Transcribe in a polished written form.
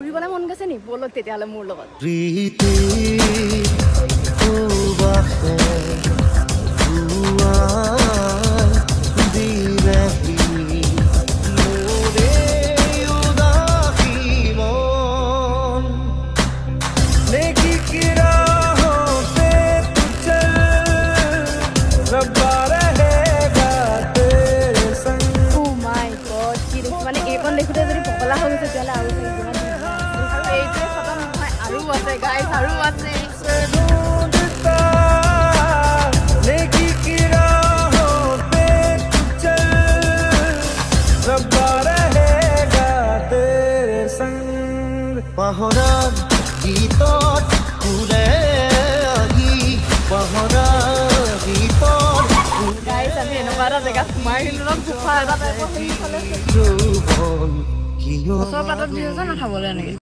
ঘূৰিবলৈ মন গৈছে নি ব'লক তেতিয়াহ'লে মোৰ লগত মানে এইখন দেখোঁতে যদি পগলা হৈ গৈছে তেতিয়াহ'লে আৰু এইটোৱে খতম নহয় আৰু আছে গাইছ আৰু আছে পাহৰা গীতত ফুলে আহি পাহৰা গীতত গাইছ আমি এনেকুৱা এটা জেগাত সোমাই আহিলোঁ ন গুফা এটা টাইপৰ ওচৰ পাতত দি আছে নাখাবলৈ এনেকৈ